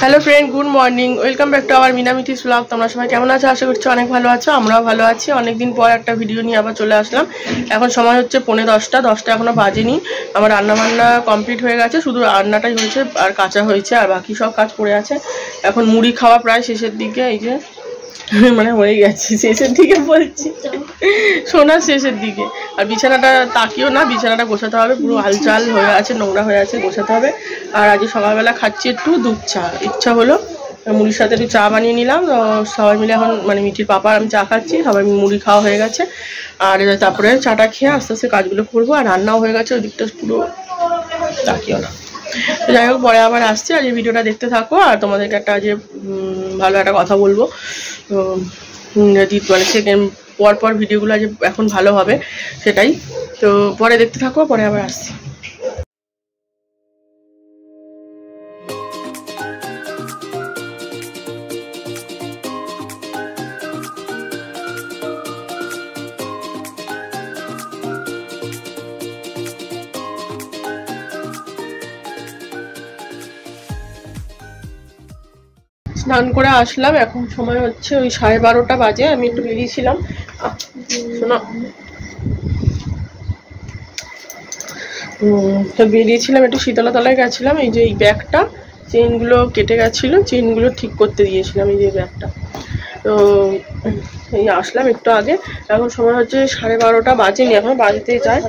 Hello friend, good morning. Welcome back to our মিনামিতিস blog. তোমরা সবাই কেমন আছো? আশা করছি অনেক ভালো আছো। আমরাও ভালো আছি। অনেকদিন পর একটা ভিডিও নিয়ে আবার চলে আসলাম। এখন সময় হচ্ছে 9:45 এখনো বাজেনি। আমার রান্নাবান্না কমপ্লিট হয়ে গেছে, শুধু রান্নাটাই হয়েছে আর কাঁচা হয়েছে, আর বাকি সব কাজ পড়ে আছে। এখন মুড়ি খাওয়া প্রায় শেষের দিকে, এই যে মানে হয়ে গেছে শেষের দিকে বলছি, সোনার শেষের দিকে। আর বিছানাটা তাকিও না, বিছানাটা গোছাতে হবে, পুরো আলচাল হয়ে আছে, নোংরা হয়ে আছে, গোছাতে হবে। আর আজকে সকালবেলা খাচ্ছি একটু দুধ চা, ইচ্ছা হলো মুড়ির সাথে একটু চা বানিয়ে নিলাম। সবাই মিলে এখন মানে মিঠির পাপা আমি চা খাচ্ছি, সবাই মুড়ি খাওয়া হয়ে গেছে। আর তারপরে চাটা খেয়ে আস্তে আস্তে কাজগুলো করবো। আর রান্নাও হয়ে গেছে, ওদিকটা পুরো তাকিও না। যাই হোক, পরে আবার আসছি। আজ এই ভিডিওটা দেখতে থাকো। আর তোমাদেরকে একটা আজ ভালো একটা কথা বলবো। তো যদি মানে সেকেন্ড পর ভিডিওগুলো আজ এখন ভালো হবে, সেটাই। তো পরে দেখতে থাকো, পরে আবার আসছি। স্নান করে আসলাম, এখন সময় হচ্ছে ওই 12:30 বাজে। আমি একটু বেরিয়েছিলাম, শোনো তো বেরিয়েছিলাম একটু শীতলাতলায় গেছিলাম। এই যে এই ব্যাগটা চেনগুলো কেটে গেছিলো, চেনগুলো ঠিক করতে দিয়েছিলাম, এই যে ব্যাগটা। তো এই আসলাম একটু আগে। এখন সময় হচ্ছে 12:30 বাজেনি, এখন বাজতে যায়।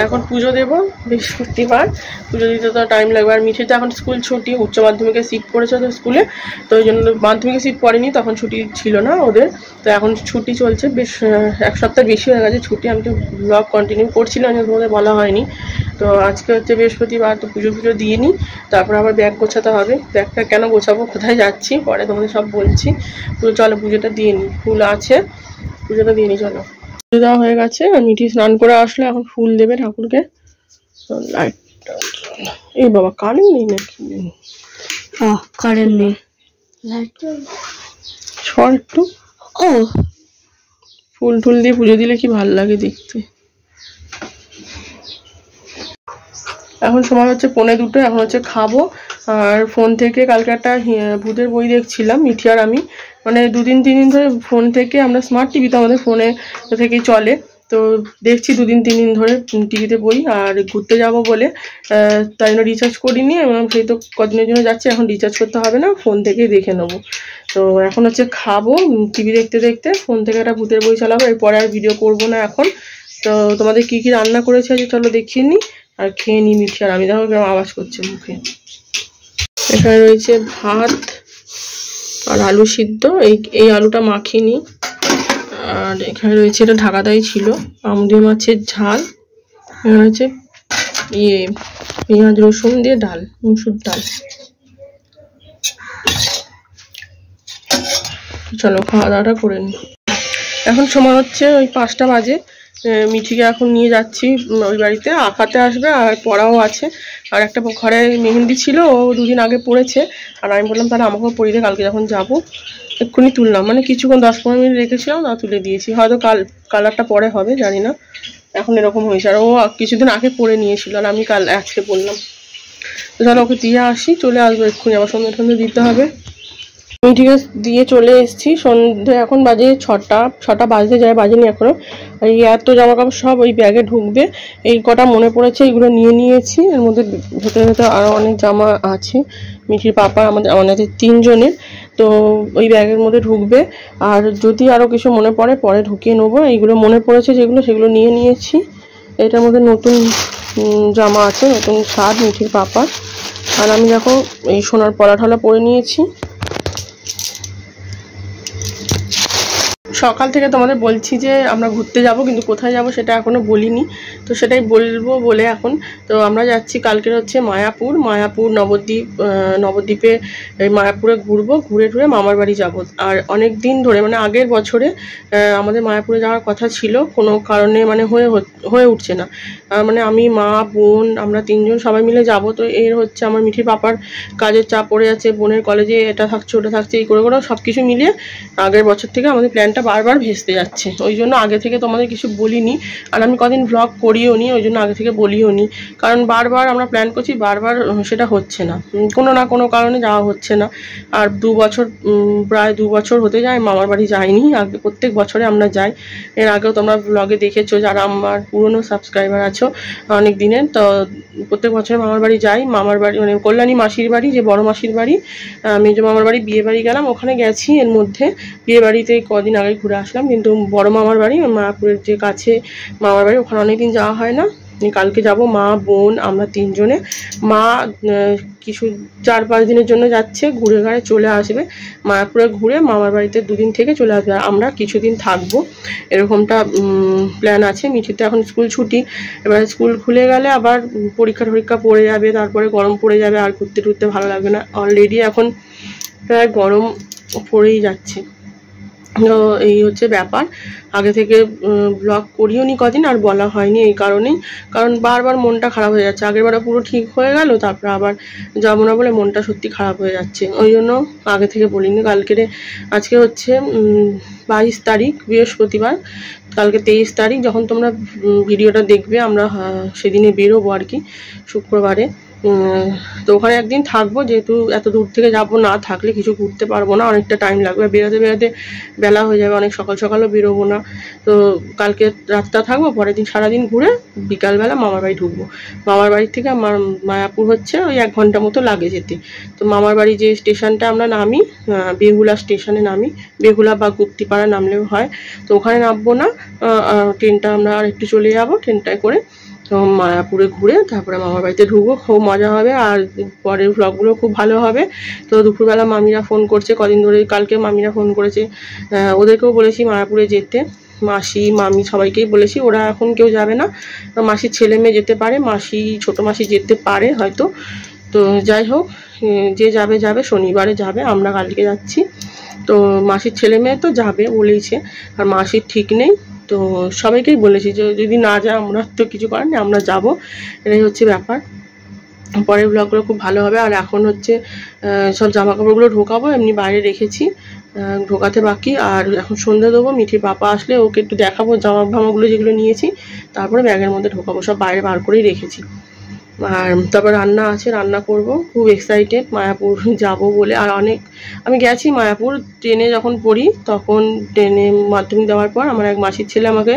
এখন পুজো দেবো, বৃহস্পতিবার পুজো দিতে তো টাইম লাগবে। আর মিঠিতে এখন স্কুল ছুটি, উচ্চ মাধ্যমিকে সিট পড়েছে তো স্কুলে, তো ওই জন্য মাধ্যমিকে সিট পড়েনি, তখন ছুটি ছিল না ওদের। তো এখন ছুটি চলছে, বেশ এক সপ্তাহ বেশি হয়ে গেছে ছুটি। আমি তো ব্লগ কন্টিনিউ করছিলাম, তোমাদের বলা হয়নি। তো আজকে হচ্ছে বৃহস্পতিবার, তো পুজো দিয়ে নিই, তারপর আবার ব্যাগ গোছাতে হবে। ব্যাগটা কেন গোছাবো, কোথায় যাচ্ছি পরে তোমাদের সব বলছি। চলো পুজোটা দিয়ে নিই, ফুল আছে, পুজোটা দিয়ে নিই। চলো, পুজো দেওয়া হয়ে গেছে। আর মিঠি স্নান করে আসলে এখন ফুল দেবে ঠাকুরকে। লাইট, এই বাবা কারেন্ট নেই নাকি? কারেন্ট নেই, ছড় একটু। ও ফুল টুল দিয়ে পুজো দিলে কি ভালো লাগে দেখতে। এখন সময় হচ্ছে 1:45, এখন হচ্ছে খাবো। আর ফোন থেকে কালকে একটা ভূতের বই দেখছিলাম মিঠি আর আমি, মানে 2-3 দিন ধরে ফোন থেকে, আমরা স্মার্ট টিভি তো আমাদের ফোনে থেকেই চলে, তো দেখছি 2-3 দিন ধরে টিভিতে বই। আর ঘুরতে যাব বলে তাই জন্য রিচার্জ করিনি, সেই তো কদিনের জন্য যাচ্ছি, এখন রিচার্জ করতে হবে না, ফোন থেকেই দেখে নেবো। তো এখন হচ্ছে খাবো, টিভি দেখতে দেখতে ফোন থেকে একটা ভূতের বই চালাবো। এরপরে আর ভিডিও করবো না এখন। তো তোমাদের কি কি রান্না করেছে আজ চলো দেখিয়ে নিই, আর খেয়ে নিই মিঠি আর আমি। দেখো কেমন আওয়াজ করছে মুখে। এখানে রয়েছে ভাত আর আলু সিদ্ধ, এই আলুটা মাখিনি। আর এখানে রয়েছে, এটা ঢাকাটাই ছিল, আমুদি মাছের ঝাল। এখানে রয়েছে পেঁয়াজ রসুন দিয়ে ডাল, মুসুর ডাল। চলো খাওয়া দাওয়াটা করে নিই। এখন সময় হচ্ছে ওই 5টা বাজে। মিঠিকে এখন নিয়ে যাচ্ছি ওই বাড়িতে, আঁকাতে আসবে আর পড়াও আছে। আর একটা ঘরে মেহেন্দি ছিল, ও 2 দিন আগে পড়েছে। আর আমি বললাম তাহলে আমাকেও পড়িয়ে দিয়ে, কালকে যখন যাবো। এক্ষুনি তুললাম, মানে কিছুক্ষণ 10-15 মিনিট রেখেছিলাম, তা তুলে দিয়েছি। হয়তো কালারটা পরে হবে জানি না, এখন এরকম হয়েছে। আর ও কিছুদিন আগে পরে নিয়েছিল, আর আমি আজকে পড়লাম। তো চলো ওকে দিয়ে আসি, চলে আসবো এক্ষুনি, আবার সন্ধ্যে দিতে হবে। মিঠিকে দিয়ে চলে এসেছি। সন্ধ্যে এখন বাজে 6টা বাজতে যায়, বাজেনি এখনো। আর এই এত জামা কাপড় সব ওই ব্যাগে ঢুকবে। এই কটা মনে পড়েছে, এইগুলো নিয়ে নিয়েছি। এর মধ্যে ভেতরে ভেতরে আরও অনেক জামা আছে, মিঠির পাপা আমাদের 3 জনের। তো ওই ব্যাগের মধ্যে ঢুকবে। আর যদি আরও কিছু মনে পড়ে পরে ঢুকিয়ে নেবো। এইগুলো মনে পড়েছে যেগুলো, সেগুলো নিয়ে নিয়েছি। এটার মধ্যে নতুন জামা আছে, নতুন শার্ট মিঠির পাপার। আর আমি দেখো এই সোনার পলা পরে নিয়েছি। সকাল থেকে তোমাদের বলছি যে আমরা ঘুরতে যাব, কিন্তু কোথায় যাব সেটা এখনো বলিনি, তো সেটাই বলবো বলে এখন। তো আমরা যাচ্ছি কালকের হচ্ছে মায়াপুর নবদ্বীপে। এই মায়াপুরে ঘুরবো, ঘুরে টুরে মামার বাড়ি যাব। আর অনেক দিন ধরে, মানে আগের বছরে আমাদের মায়াপুরে যাওয়ার কথা ছিল, কোনো কারণে মানে হয়ে উঠছে না। মানে আমি, মা, বোন, আমরা 3 জন সবাই মিলে যাব। তো এর হচ্ছে আমার মিঠির পাপার কাজের চাপ পড়ে যাচ্ছে, বোনের কলেজে এটা থাকছে ওটা থাকছে, এই করে সব কিছু মিলিয়ে আগের বছর থেকে আমাদের প্ল্যানটা বারবার ভেস্তে যাচ্ছে। ওই জন্য আগে থেকে তোমাদের কিছু বলিনি। আর আমি কদিন ব্লগ করি করিও নি, ওই জন্য আগে থেকে বলিও নি, কারণ বারবার আমরা প্ল্যান করছি, বারবার সেটা হচ্ছে না, কোনো না কোনো কারণে যাওয়া হচ্ছে না। আর 2 বছর প্রায় 2 বছর হতে যায় মামার বাড়ি যাইনি, আগে প্রত্যেক বছরে আমরা যাই। এর আগেও তোমরা ব্লগে দেখেছো যারা আমার পুরনো সাবস্ক্রাইবার আছো অনেক দিনের, তো প্রত্যেক বছর মামার বাড়ি যাই। মামার বাড়ি মানে কল্যাণী মাসির বাড়ি, যে বড় মাসির বাড়ি, মেজো মামার বাড়ি, বিয়ে বাড়ি গেলাম, ওখানে গেছি। এর মধ্যে বিয়ে বাড়িতে কদিন আগে ঘুরে আসলাম, কিন্তু বড় মামার বাড়ি মায়াপুরের যে কাছে মামার বাড়ি, ওখানে অনেকদিন যাওয়া হয় না। কালকে যাব, মা বোন আমরা 3 জনে। মা কিছু 4-5 দিনের জন্য যাচ্ছে, ঘুরে ঘাড়ে চলে আসবে, মায়াপুরে ঘুরে মামার বাড়িতে 2 দিন থেকে চলে আসবে, আর আমরা কিছুদিন থাকবো, এরকমটা প্ল্যান আছে। মিঠিতে এখন স্কুল ছুটি, এবার স্কুল খুলে গেলে আবার পরীক্ষা পড়ে যাবে, তারপরে গরম পড়ে যাবে, আর ঘুরতে টুরতে ভালো লাগবে না। অলরেডি এখন প্রায় গরম পড়েই যাচ্ছে। তো এই হচ্ছে ব্যাপার, আগে থেকে ব্লগ করিও নি কদিন, আর বলা হয়নি এই কারণেই, কারণ বারবার মনটা খারাপ হয়ে যাচ্ছে। আগেরবার পুরো ঠিক হয়ে গেল, তারপরে আবার যাবো না বলে মনটা সত্যি খারাপ হয়ে যাচ্ছে, ওই জন্য আগে থেকে বলিনি। আজকে হচ্ছে 22 তারিখ বৃহস্পতিবার, কালকে 23 তারিখ, যখন তোমরা ভিডিওটা দেখবে আমরা সেদিনে বেরোবো আর কি, শুক্রবারে। তো ওখানে একদিন থাকবো, যেহেতু এত দূর থেকে যাবো, না থাকলে কিছু ঘুরতে পারবো না, অনেকটা টাইম লাগবে, বেরোতে বেলা হয়ে যাবে, অনেক সকালও বেরোবো না। তো কালকে রাতটা থাকবো, পরের দিন সারাদিন ঘুরে বিকালবেলা মামার বাড়ি ঢুকবো। মামার বাড়ির থেকে আমার মায়াপুর হচ্ছে ওই 1 ঘন্টা মতো লাগে যেতে। তো মামার বাড়ি যে স্টেশনটা আমরা নামি, বেহুলা স্টেশনে নামি, বেহুলা বা গুপ্তিপাড়া নামলেও হয়। তো ওখানে নামবো না, ট্রেনটা আমরা আর একটু চলে যাবো, ট্রেনটায় করে তো মায়াপুরে ঘুরে তারপরে মামার বাড়িতে ঢুকবো, খুব মজা হবে, আর পরের ভ্লগগুলো খুব ভালো হবে। তো দুপুরবেলা মামিরা ফোন করছে কদিন ধরে, কালকে মামিরা ফোন করেছে, ওদেরকেও বলেছি মায়াপুরে যেতে, মাসি মামি সবাইকেই বলেছি, ওরা এখন কেউ যাবে না, মাসির ছেলে মেয়ে যেতে পারে, ছোট মাসি যেতে পারে হয়তো। তো যাই হোক, যে যাবে শনিবারে যাবে, আমরা কালকে যাচ্ছি। তো মাসির ছেলে মেয়ে তো যাবে বলেইছে, আর মাসির ঠিক নেই, তো সবাইকেই বলেছি যে যদি না যায় আমরা তো কিছু করার নেই, আমরা যাব, এটাই হচ্ছে ব্যাপার। পরের ব্লগগুলো খুব ভালো হবে। আর এখন হচ্ছে সব জামা কাপড়গুলো ঢোকাবো, এমনি বাইরে রেখেছি, ঢোকাতে বাকি। আর এখন সন্ধ্যা দেবো, মিঠির পাপা আসলে ওকে একটু দেখাবো জামাগুলো যেগুলো নিয়েছি, তারপরে ব্যাগের মধ্যে ঢোকাবো, সব বাইরে বার করেই রেখেছি। আর তারপর রান্না আছে, রান্না করব, খুব এক্সাইটেড মায়াপুর যাব বলে। আর আমি গেছি মায়াপুর ট্রেনে যখন পড়ি, তখন ট্রেনে মাধ্যমিক দেওয়ার পর আমার এক মাসির ছেলে আমাকে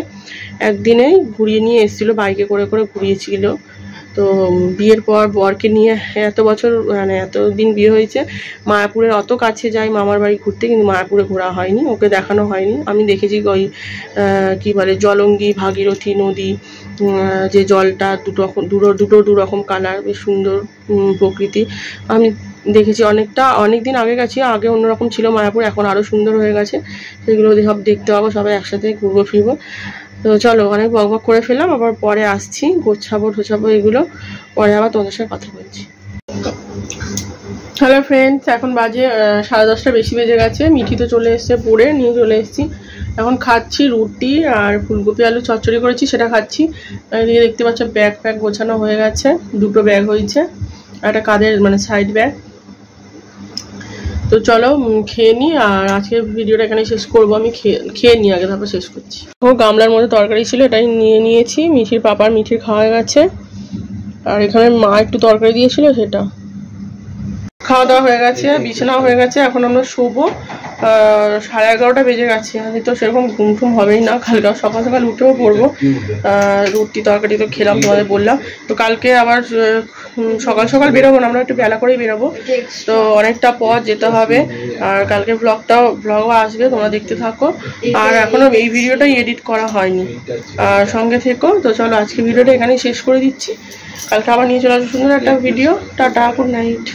একদিনেই ঘুরিয়ে নিয়ে এসেছিলো, বাইকে করে ঘুরিয়েছিল। তো বিয়ের পর বরকে নিয়ে এত বছর মানে এতদিন বিয়ে হয়েছে, মায়াপুরের অত কাছে যাই মামার বাড়ি ঘুরতে, কিন্তু মায়াপুরে ঘোরা হয়নি, ওকে দেখানো হয়নি। আমি দেখেছি ওই কী বলে জলঙ্গি ভাগীরথী নদী, যে জলটা দু রকম কালার, বেশ সুন্দর প্রকৃতি, আমি দেখেছি। অনেক দিন আগে গেছি, আগে অন্যরকম ছিল মায়াপুর, এখন আরও সুন্দর হয়ে গেছে, সেগুলো সব দেখতে পাবো, সবাই একসাথে ঘুরবো ফিরবো। তো চলো, অনেক বক করে ফেললাম, আবার পরে আসছি, গোছাবো এগুলো, পরে আবার তোমাদের সাথে কথা বলছি। হ্যালো ফ্রেন্ডস, এখন বাজে 10:30 বেশি বেজে গেছে, মিঠি তো চলে এসছে, পড়ে নিয়ে চলে এসেছি। এখন খাচ্ছি রুটি আর ফুলকপি আলু চচ্চড়ি করেছি, সেটা খাচ্ছি। এদিকে দেখতে পাচ্ছ ব্যাগ গোছানো হয়ে গেছে, 2টো ব্যাগ হয়েছে, আর একটা কাঁধের মানে সাইড ব্যাগ। তো চলো খেয়ে নিই, আর আজকের ভিডিওটা এখানে শেষ করবো। আমি খেয়ে নিই আগে, তারপর শেষ করছি। ও গামলার মধ্যে তরকারি ছিল, এটাই নিয়ে নিয়েছি। মিঠির খাওয়া গেছে, আর এখানে মা একটু তরকারি দিয়েছিল, সেটা খাওয়া দাওয়া হয়ে গেছে, বিছানাও হয়ে গেছে। এখন আমরা শোবো, 11:30 বেজে গেছে। আমি তো সেরকম ঘুম হবেই না, কালকে সকাল উঠেও পড়বো। রুটি তরকারি তো খেলাম, তোমাদের বললাম। তো কালকে আবার সকাল বেরোবো না, আমরা একটু বেলা করেই বেরোবো, তো অনেকটা পথ যেতে হবে। আর কালকে ব্লগও আসবে, তোমরা দেখতে থাকো। আর এখনো এই ভিডিওটাই এডিট করা হয়নি, আর সঙ্গে থেকো। তো চলো, আজকে ভিডিওটা এখানেই শেষ করে দিচ্ছি, কালকে আবার নিয়ে চলে আসবো সুন্দর একটা ভিডিও। Tata, good night.